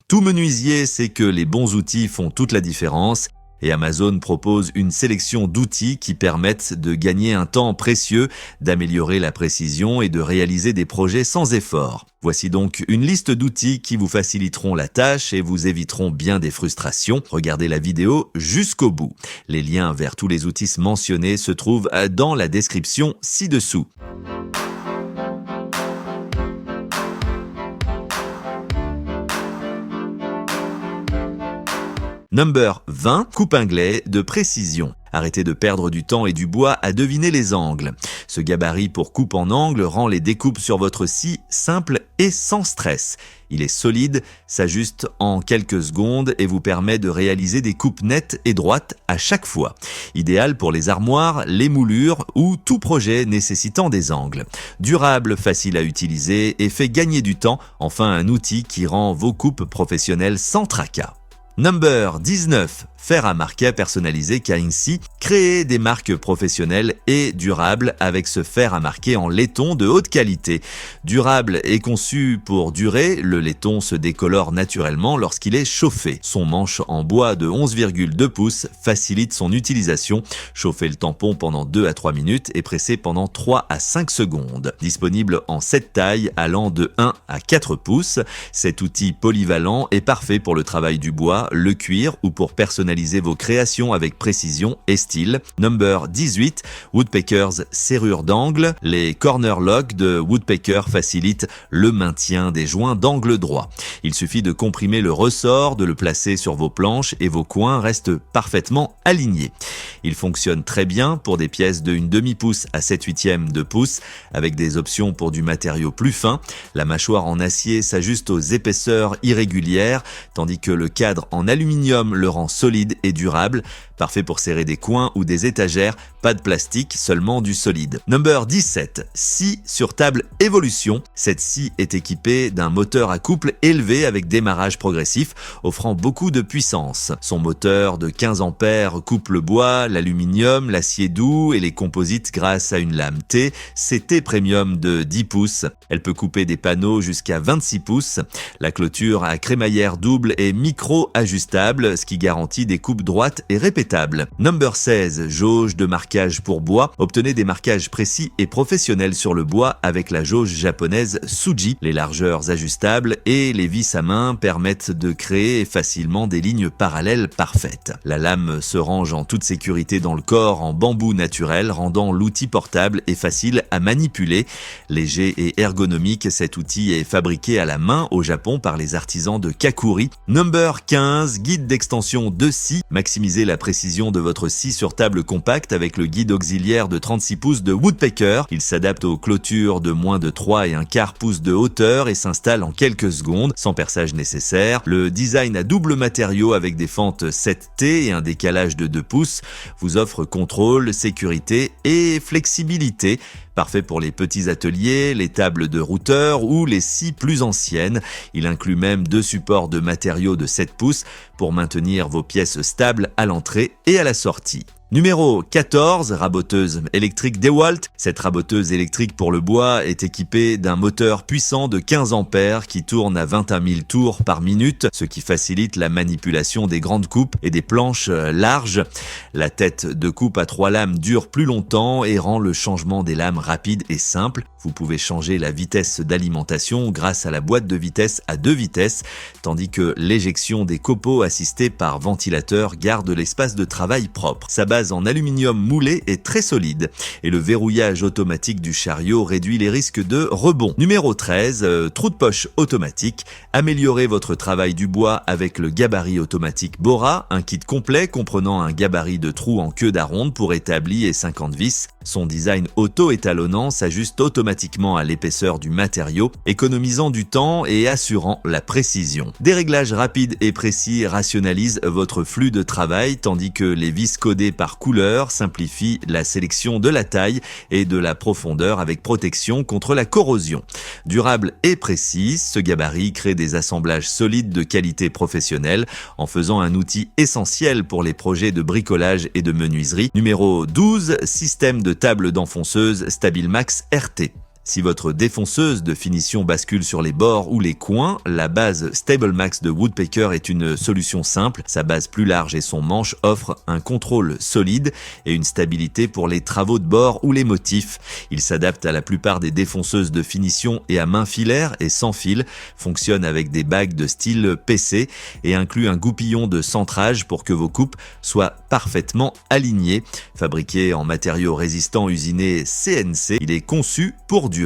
Tout menuisier sait que les bons outils font toute la différence. Et Amazon propose une sélection d'outils qui permettent de gagner un temps précieux, d'améliorer la précision et de réaliser des projets sans effort. Voici donc une liste d'outils qui vous faciliteront la tâche et vous éviteront bien des frustrations. Regardez la vidéo jusqu'au bout. Les liens vers tous les outils mentionnés se trouvent dans la description ci-dessous. Number 20, coupe-inglet de précision. Arrêtez de perdre du temps et du bois à deviner les angles. Ce gabarit pour coupe en angle rend les découpes sur votre scie simples et sans stress. Il est solide, s'ajuste en quelques secondes et vous permet de réaliser des coupes nettes et droites à chaque fois. Idéal pour les armoires, les moulures ou tout projet nécessitant des angles. Durable, facile à utiliser et fait gagner du temps. Enfin, un outil qui rend vos coupes professionnelles sans tracas. Number 19, fer à marquet personnalisé K-INC. Créez des marques professionnelles et durables avec ce fer à marquet en laiton de haute qualité. Durable et conçu pour durer, le laiton se décolore naturellement lorsqu'il est chauffé. Son manche en bois de 11,2 pouces facilite son utilisation. Chauffez le tampon pendant 2 à 3 minutes et pressez pendant 3 à 5 secondes. Disponible en 7 tailles allant de 1 à 4 pouces. Cet outil polyvalent est parfait pour le travail du bois, le cuir ou pour personnaliser vos créations avec précision et style. Number 18, Woodpeckers serrure d'angle. Les corner locks de Woodpecker facilitent le maintien des joints d'angle droit. Il suffit de comprimer le ressort, de le placer sur vos planches et vos coins restent parfaitement alignés. Il fonctionne très bien pour des pièces de 1/2 pouce à 7/8 de pouce avec des options pour du matériau plus fin. La mâchoire en acier s'ajuste aux épaisseurs irrégulières tandis que le cadre en aluminium le rend solide et durable, parfait pour serrer des coins ou des étagères, pas de plastique, seulement du solide. Number 17, scie sur table Evolution. Cette scie est équipée d'un moteur à couple élevé avec démarrage progressif, offrant beaucoup de puissance. Son moteur de 15 ampères coupe le bois, l'aluminium, l'acier doux et les composites grâce à une lame T, CT Premium de 10 pouces. Elle peut couper des panneaux jusqu'à 26 pouces. La clôture à crémaillère double est micro-ajustable, ce qui garantit des coupes droites et répétables. Number 16, jauge de marquage pour bois. Obtenez des marquages précis et professionnels sur le bois avec la jauge japonaise Tsuji. Les largeurs ajustables et les vis à main permettent de créer facilement des lignes parallèles parfaites. La lame se range en toute sécurité dans le corps en bambou naturel, rendant l'outil portable et facile à manipuler. Léger et ergonomique, cet outil est fabriqué à la main au Japon par les artisans de Kakuri. Number 15, guide d'extension de scie. Maximisez la précision de votre scie sur table compacte avec le guide auxiliaire de 36 pouces de Woodpecker. Il s'adapte aux clôtures de moins de 3,25 pouces de hauteur et s'installe en quelques secondes, sans perçage nécessaire. Le design à double matériau avec des fentes 7T et un décalage de 2 pouces vous offre contrôle, sécurité et flexibilité. Parfait pour les petits ateliers, les tables de routeur ou les scies plus anciennes. Il inclut même 2 supports de matériaux de 7 pouces pour maintenir vos pièces stables à l'entrée et à la sortie. Numéro 14, raboteuse électrique DeWalt. Cette raboteuse électrique pour le bois est équipée d'un moteur puissant de 15 ampères qui tourne à 21 000 tours par minute, ce qui facilite la manipulation des grandes coupes et des planches larges. La tête de coupe à 3 lames dure plus longtemps et rend le changement des lames rapide et simple. Vous pouvez changer la vitesse d'alimentation grâce à la boîte de vitesse à 2 vitesses, tandis que l'éjection des copeaux assistée par ventilateur garde l'espace de travail propre. Sa base en aluminium moulé est très solide et le verrouillage automatique du chariot réduit les risques de rebond. Numéro 13, trou de poche automatique. Améliorez votre travail du bois avec le gabarit automatique Bora, un kit complet comprenant un gabarit de trous en queue d'aronde pour établi et 50 vis. Son design auto-étalonnant s'ajuste automatiquement à l'épaisseur du matériau, économisant du temps et assurant la précision. Des réglages rapides et précis rationalisent votre flux de travail, tandis que les vis codées par couleur simplifient la sélection de la taille et de la profondeur avec protection contre la corrosion. Durable et précis, ce gabarit crée des assemblages solides de qualité professionnelle en faisant un outil essentiel pour les projets de bricolage et de menuiserie. Numéro 12, système de table d'enfonceuse Stabilmax RT. Si votre défonceuse de finition bascule sur les bords ou les coins, la base StableMax de Woodpecker est une solution simple. Sa base plus large et son manche offrent un contrôle solide et une stabilité pour les travaux de bord ou les motifs. Il s'adapte à la plupart des défonceuses de finition et à main filaire et sans fil, fonctionne avec des bagues de style PC et inclut un goupillon de centrage pour que vos coupes soient parfaitement alignées. Fabriqué en matériaux résistants usinés CNC, il est conçu pour durer.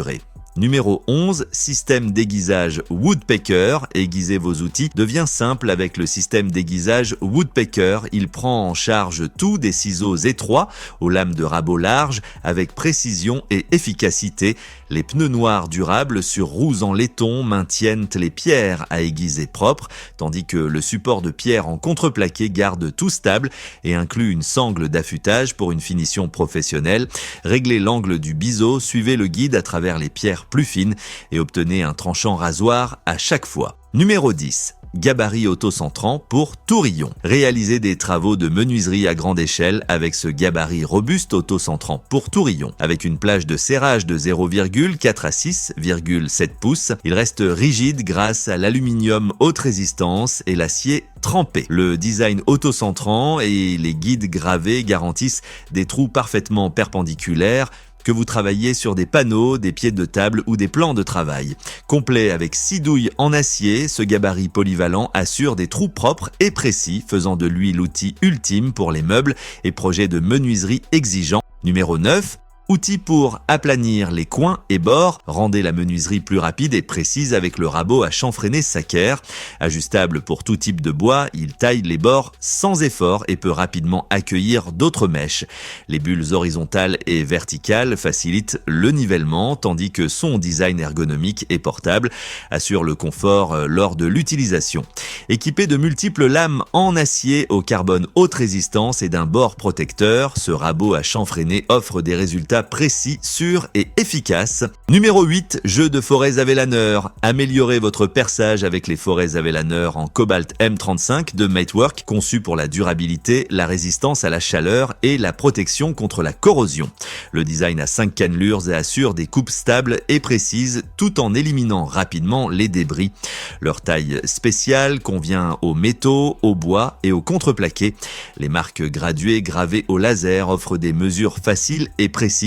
Numéro 11, système d'aiguisage Woodpecker. Aiguiser vos outils devient simple avec le système d'aiguisage Woodpecker. Il prend en charge tout des ciseaux étroits aux lames de rabot larges avec précision et efficacité. Les pneus noirs durables sur roues en laiton maintiennent les pierres à aiguiser propres, tandis que le support de pierre en contreplaqué garde tout stable et inclut une sangle d'affûtage pour une finition professionnelle. Réglez l'angle du biseau, suivez le guide à travers les pierres plus fines et obtenez un tranchant rasoir à chaque fois. Numéro 10. Gabarit autocentrant pour tout rayon. Réalisez des travaux de menuiserie à grande échelle avec ce gabarit robuste autocentrant pour tout rayon. Avec une plage de serrage de 0,4 à 6,7 pouces, il reste rigide grâce à l'aluminium haute résistance et l'acier trempé. Le design autocentrant et les guides gravés garantissent des trous parfaitement perpendiculaires que vous travaillez sur des panneaux, des pieds de table ou des plans de travail. Complet avec 6 douilles en acier, ce gabarit polyvalent assure des trous propres et précis, faisant de lui l'outil ultime pour les meubles et projets de menuiserie exigeants. Numéro 9. Outil pour aplanir les coins et bords, rendez la menuiserie plus rapide et précise avec le rabot à chanfreiner Sacher. Ajustable pour tout type de bois, il taille les bords sans effort et peut rapidement accueillir d'autres mèches. Les bulles horizontales et verticales facilitent le nivellement, tandis que son design ergonomique et portable assure le confort lors de l'utilisation. Équipé de multiples lames en acier au carbone haute résistance et d'un bord protecteur, ce rabot à chanfreiner offre des résultats précis, sûrs et efficaces. Numéro 8, jeu de forêts à vélaneur. Améliorez votre perçage avec les forêts à vélaneur en cobalt M35 de Matework, conçu pour la durabilité, la résistance à la chaleur et la protection contre la corrosion. Le design a 5 cannelures et assure des coupes stables et précises tout en éliminant rapidement les débris. Leur taille spéciale convient aux métaux, au bois et au contreplaqué. Les marques graduées gravées au laser offrent des mesures faciles et précises,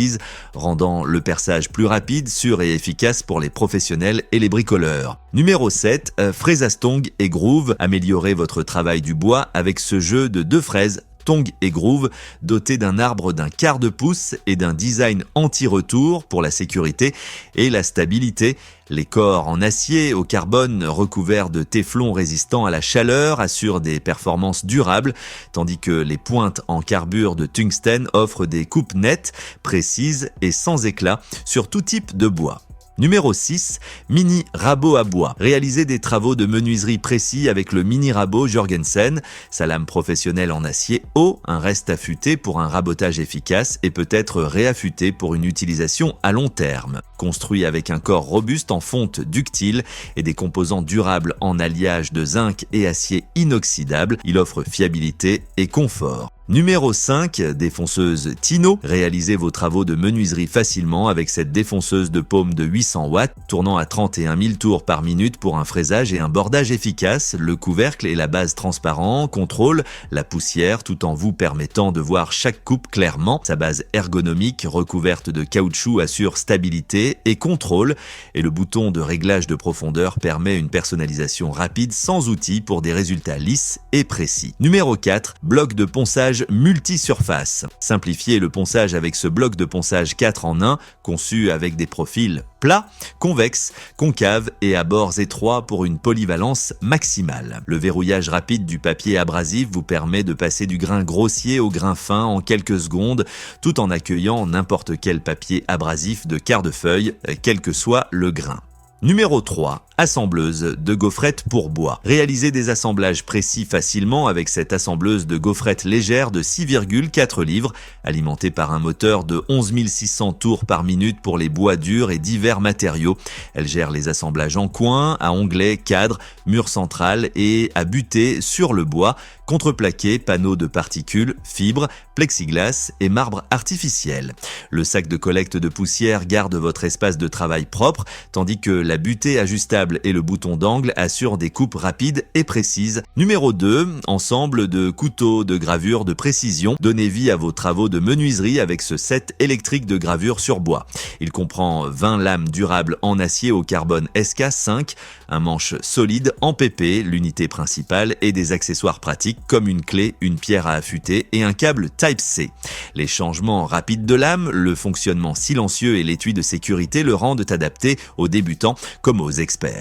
rendant le perçage plus rapide, sûr et efficace pour les professionnels et les bricoleurs. Numéro 7, fraise à stong et groove. Améliorez votre travail du bois avec ce jeu de 2 fraises Tong et Groove, doté d'un arbre d'un quart de pouce et d'un design anti-retour pour la sécurité et la stabilité. Les corps en acier au carbone recouverts de téflon résistant à la chaleur assurent des performances durables, tandis que les pointes en carbure de tungstène offrent des coupes nettes, précises et sans éclat sur tout type de bois. Numéro 6, mini rabot à bois. Réalisez des travaux de menuiserie précis avec le mini rabot Jorgensen. Sa lame professionnelle en acier haut, un reste affûté pour un rabotage efficace et peut être réaffûté pour une utilisation à long terme. Construit avec un corps robuste en fonte ductile et des composants durables en alliage de zinc et acier inoxydable, il offre fiabilité et confort. Numéro 5, défonceuse Tino. Réalisez vos travaux de menuiserie facilement avec cette défonceuse de paume de 800 watts, tournant à 31 000 tours par minute pour un fraisage et un bordage efficace. Le couvercle et la base transparent contrôlent la poussière tout en vous permettant de voir chaque coupe clairement. Sa base ergonomique recouverte de caoutchouc assure stabilité et contrôle, et le bouton de réglage de profondeur permet une personnalisation rapide sans outils pour des résultats lisses et précis. Numéro 4, bloc de ponçage multi-surface. Simplifiez le ponçage avec ce bloc de ponçage 4 en 1, conçu avec des profils plats, convexes, concaves et à bords étroits pour une polyvalence maximale. Le verrouillage rapide du papier abrasif vous permet de passer du grain grossier au grain fin en quelques secondes, tout en accueillant n'importe quel papier abrasif de quart de feuille, quel que soit le grain. Numéro 3. Assembleuse de gaufrettes pour bois. Réalisez des assemblages précis facilement avec cette assembleuse de gaufrettes légère de 6,4 livres, alimentée par un moteur de 11 600 tours par minute pour les bois durs et divers matériaux. Elle gère les assemblages en coin, à onglet, cadre, mur central et à butée sur le bois, contreplaqué, panneaux de particules, fibres, plexiglas et marbre artificiel. Le sac de collecte de poussière garde votre espace de travail propre, tandis que la butée ajustable et le bouton d'angle assurent des coupes rapides et précises. Numéro 2. Ensemble de couteaux de gravure de précision. Donnez vie à vos travaux de menuiserie avec ce set électrique de gravure sur bois. Il comprend 20 lames durables en acier au carbone SK5, un manche solide en PP, l'unité principale, et des accessoires pratiques comme une clé, une pierre à affûter et un câble Type-C. Les changements rapides de lame, le fonctionnement silencieux et l'étui de sécurité le rendent adapté aux débutants comme aux experts.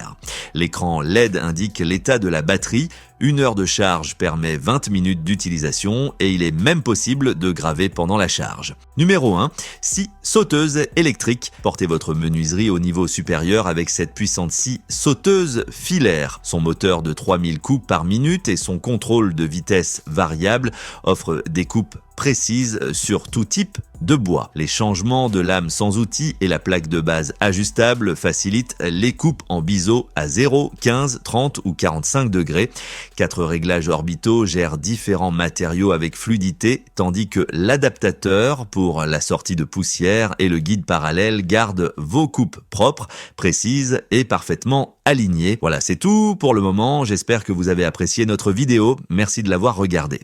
L'écran LED indique l'état de la batterie. 1 heure de charge permet 20 minutes d'utilisation et il est même possible de graver pendant la charge. Numéro 1. Scie sauteuse électrique. Portez votre menuiserie au niveau supérieur avec cette puissante scie sauteuse filaire. Son moteur de 3000 coups par minute et son contrôle de vitesse variable offrent des coupes précises sur tout type de bois. Les changements de lame sans outil et la plaque de base ajustable facilitent les coupes en biseau à 0, 15, 30 ou 45 degrés. 4 réglages orbitaux gèrent différents matériaux avec fluidité, tandis que l'adaptateur pour la sortie de poussière et le guide parallèle gardent vos coupes propres, précises et parfaitement alignées. Voilà, c'est tout pour le moment. J'espère que vous avez apprécié notre vidéo. Merci de l'avoir regardée.